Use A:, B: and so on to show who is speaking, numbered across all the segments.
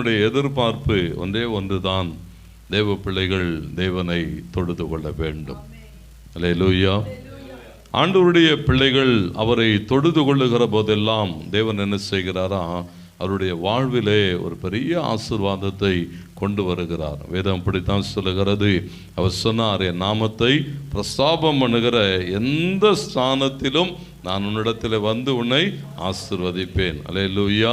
A: மனிதனுடைய எதிர்பார்ப்பு ஒன்றே ஒன்றுதான், தேவ பிள்ளைகள் தேவனை தொழுது கொள்ள வேண்டும். அல்லேலூயா. ஆண்டவருடைய பிள்ளைகள் அவரை தொழுது கொள்ளுகிற போதெல்லாம் தேவன் என்ன செய்கிறாரா, அவருடைய வாழ்விலே ஒரு பெரிய ஆசீர்வாதத்தை கொண்டு வருகிறார். வேதம் அப்படித்தான் சொல்லுகிறது. அவர் சொன்னார், என் நாமத்தை பிரஸ்தாபம் பண்ணுகிற எந்த ஸ்தானத்திலும் நான் உன்னிடத்தில் வந்து உன்னை ஆசீர்வதிப்பேன். அல்லேலூயா.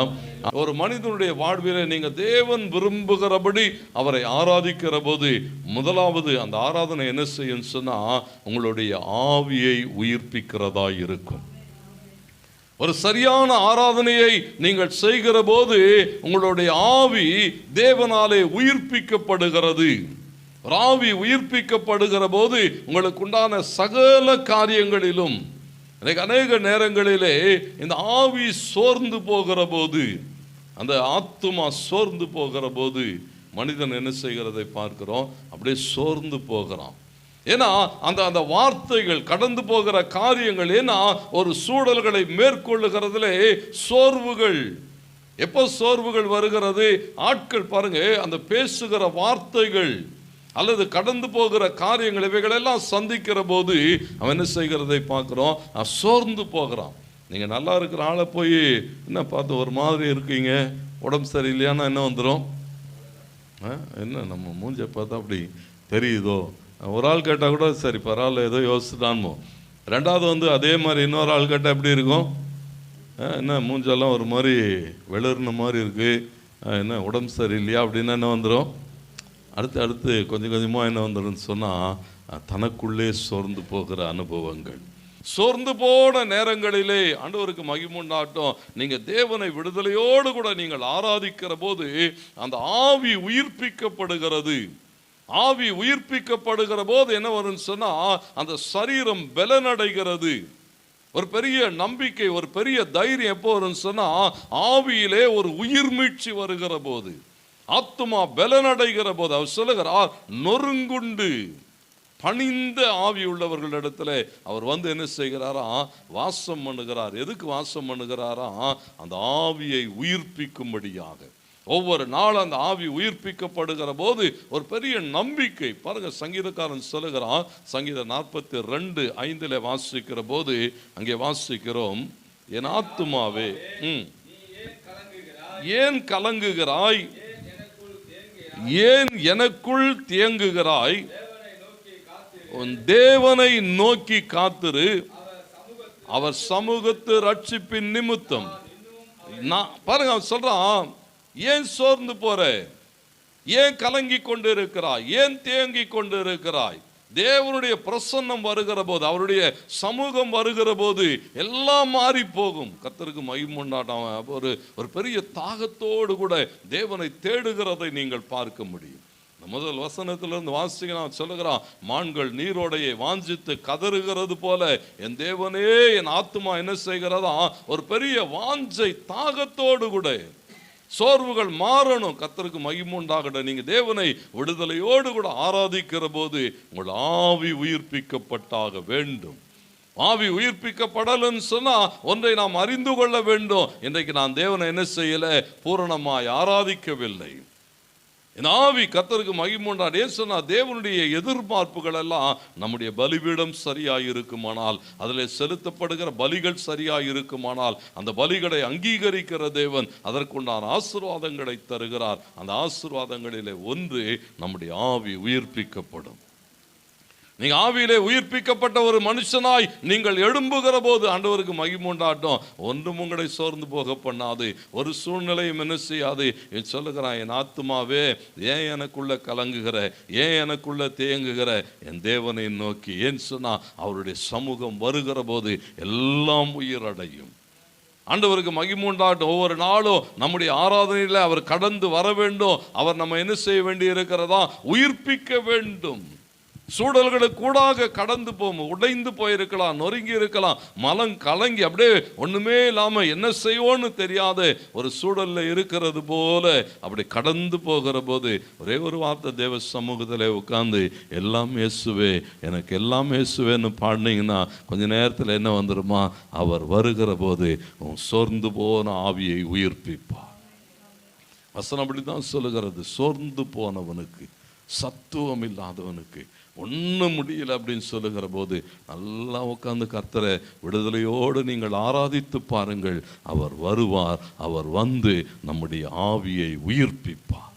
A: ஒரு மனிதனுடைய வாழ்விலே நீங்கள் தேவன் விரும்புகிறபடி அவரை ஆராதிக்கிற போது முதலாவது அந்த ஆராதனை என்ன செய்யும் சொன்னால், உங்களுடைய ஆவியை உயிர்ப்பிக்கிறதா இருக்கும். ஒரு சரியான ஆராதனையை நீங்கள் செய்கிற போது உங்களுடைய ஆவி தேவனாலே உயிர்ப்பிக்கப்படுகிறது. ஆவி உயிர்ப்பிக்கப்படுகிற போது உங்களுக்கு உண்டான சகல காரியங்களிலும், அநேக நேரங்களிலே இந்த ஆவி சோர்ந்து போகிற போது, அந்த ஆத்துமா சோர்ந்து போகிற போது மனிதன் என்ன செய்கிறதை பார்க்கிறோம், அப்படியே சோர்ந்து போகிறான். ஏன்னா அந்த வார்த்தைகள் கடந்து போகிற காரியங்கள், ஏன்னா ஒரு சூழல்களை மேற்கொள்ளுகிறதுலே சோர்வுகள். எப்போ சோர்வுகள் வருகிறது, ஆட்கள் பாருங்க, அந்த பேசுகிற வார்த்தைகள் அல்லது கடந்து போகிற காரியங்கள் இவைகளெல்லாம் சந்திக்கிற போது அவன் என்ன செய்கிறதை பார்க்குறோம், சோர்ந்து போகிறான். நீங்கள் நல்லா இருக்கிற ஆளை போய் என்ன பார்த்து ஒரு மாதிரி இருக்கீங்க, உடம்பு சரியில்லையானா என்ன வந்துடும், என்ன நம்ம மூஞ்சை பார்த்தா அப்படி தெரியுதோ. ஒரு ஆள் கேட்டால் கூட சரி பரவாயில்ல ஏதோ யோசிச்சுட்டான்மோ. ரெண்டாவது அதே மாதிரி இன்னொரு ஆள் கேட்டால் எப்படி இருக்கும், என்ன மூஞ்செல்லாம் ஒரு மாதிரி வெளிர்ன மாதிரி இருக்குது, என்ன உடம்பு சரியில்லையா அப்படின்னா என்ன வந்துடும், அடுத்து கொஞ்சம் கொஞ்சமாக என்ன வந்துடும் சொன்னால் தனக்குள்ளே சோர்ந்து போகிற அனுபவங்கள். சோர்ந்து போன நேரங்களிலே ஆண்டவருக்கு மகிமை உண்டாகட்டும். நீங்கள் தேவனை விடுதலையோடு கூட நீங்கள் ஆராதிக்கிற போது அந்த ஆவி உயிர்ப்பிக்கப்படுகிறது. ஆவி உயிர்ப்பிக்கப்படுகிற போது என்ன வரும்னு சொன்னா, அந்த சரீரம் பலனடைகிறது. ஒரு பெரிய நம்பிக்கை, ஒரு பெரிய தைரியம் எப்போ வரும்னு சொன்னா, ஆவியிலே ஒரு உயிர் மீட்சி வருகிற போது, ஆத்துமா பலனடைகிற போது. அவர் சொல்லுகிறார், நொறுங்குண்டு பணிந்த ஆவி உள்ளவர்களிடத்துல அவர் என்ன செய்கிறாரா, வாசம் பண்ணுகிறார். எதுக்கு வாசம் பண்ணுகிறாரா, அந்த ஆவியை உயிர்ப்பிக்கும்படியாக. ஒவ்வொரு நாளும் அந்த ஆவி உயிர்ப்பிக்கப்படுகிற போது ஒரு பெரிய நம்பிக்கை. பாருங்க, சங்கீதக்காரன் சொல்லுகிறான், சங்கீதம் 42:5 வாசிக்கிற போது அங்கே வாசிக்கிறோம், என் ஆத்துமாவே ஏன் கலங்குகிறாய், ஏன் எனக்குள் தேங்குகிறாய், உன் தேவனை நோக்கி காத்திரு, அவர் சமூகத்து ரட்சிப்பின் நிமித்தம். பாருங்க, அவன் சொல்றான், ஏன் சோர்ந்து போற, ஏன் கலங்கி கொண்டு இருக்கிறாய், ஏன் தேங்கி கொண்டு இருக்கிறாய். தேவனுடைய பிரசன்னம் வருகிற போது, அவருடைய சமூகம் வருகிற போது எல்லாம் மாறி போகும். கர்த்தருக்கு மகிமை உண்டாட்டம். ஒரு பெரிய தாகத்தோடு கூட தேவனை தேடுகிறதை நீங்கள் பார்க்க முடியும். முதல் வசனத்திலிருந்து வாசிக்க நான் சொல்லுகிறான், மான்கள் நீரோடையை வாஞ்சித்து கதறுகிறது போல என் தேவனே என் ஆத்துமா என்ன செய்கிறதா, ஒரு பெரிய வாஞ்சை தாகத்தோடு கூட. சோர்வுகள் மாறணும். கர்த்தருக்கு மகிமை உண்டாகட்டும். நீங்க தேவனை விடுதலையோடு கூட ஆராதிக்கிற போது உங்கள் ஆவி உயிர்ப்பிக்கப்பட்டாக வேண்டும். ஆவி உயிர்ப்பிக்கப்படலன்னு சொன்னா ஒன்றை நாம் அறிந்து கொள்ள வேண்டும், இன்றைக்கு நான் தேவனை என்ன செய்யல, பூரணமாய் ஆராதிக்கவில்லை. இந்த ஆவி கர்த்தருக்கு மகிமை உண்டாகட்டும் சொன்னா, தேவனுடைய எதிர்பார்ப்புகள் எல்லாம் நம்முடைய பலிபீடம் சரியாய் இருக்குமானால், அதில் செலுத்தப்படுகிற பலிகள் சரியாய் இருக்குமானால், அந்த பலிகளை அங்கீகரிக்கிற தேவன் அதற்குண்டான ஆசீர்வாதங்களை தருகிறார். அந்த ஆசீர்வாதங்களிலே ஒன்று நம்முடைய ஆவி உயிர்ப்பிக்கப்படும். நீங்க ஆவியிலே உயிர்ப்பிக்கப்பட்ட ஒரு மனுஷனாய் நீங்கள் எழும்புகிற போது ஆண்டவருக்கு மகிமை உண்டாகட்டும். ஒன்றும் உங்களை சோர்ந்து போக பண்ணாது, ஒரு சூழ்நிலையும் என்ன செய்யாது. சொல்லுகிறான், என் ஆத்துமாவே ஏன் எனக்குள்ள கலங்குகிற, ஏன் எனக்குள்ள தேங்குகிற, என் தேவனை நோக்கி. ஏன் சொன்னா, அவருடைய சமூகம் வருகிற போது எல்லாம் உயிரடையும். ஆண்டவருக்கு மகிமை உண்டாகட்டும். ஒவ்வொரு நாளும் நம்முடைய ஆராதனையில் அவர் கடந்து வர வேண்டும். அவர் நம்ம என்ன செய்ய வேண்டி இருக்கிறதா, உயிர்ப்பிக்க வேண்டும். சூழல்களுக்கு கூடாக கடந்து போகும், உடைந்து போயிருக்கலாம், நொறுங்கி இருக்கலாம், மலம் கலங்கி அப்படியே ஒண்ணுமே இல்லாம என்ன செய்வோன்னு தெரியாத ஒரு சூழல்ல இருக்கிறது போல அப்படி கடந்து போகிற போது ஒரே ஒரு வார்த்தை தேவ சமூகத்தில் உட்கார்ந்து எல்லாம் இயேசுவே, எனக்கு எல்லாம் இயேசுவேன்னு பாடினீங்கன்னா கொஞ்ச நேரத்தில் என்ன வந்துருமா, அவர் வருகிற போது சோர்ந்து போன ஆவியை உயிர்ப்பிப்பார். வசனம் அப்படிதான் சொல்லுகிறது. சோர்ந்து போனவனுக்கு, சத்துவம் இல்லாதவனுக்கு, ஒன்றும் முடியல அப்படின்னு சொல்லுகிற போது நல்லா உட்கார்ந்து கர்த்தரை விடுதலையோடு நீங்கள் ஆராதித்து பாருங்கள். அவர் வருவார், அவர் வந்து நம்முடைய ஆவியை உயிர்ப்பிப்பார்.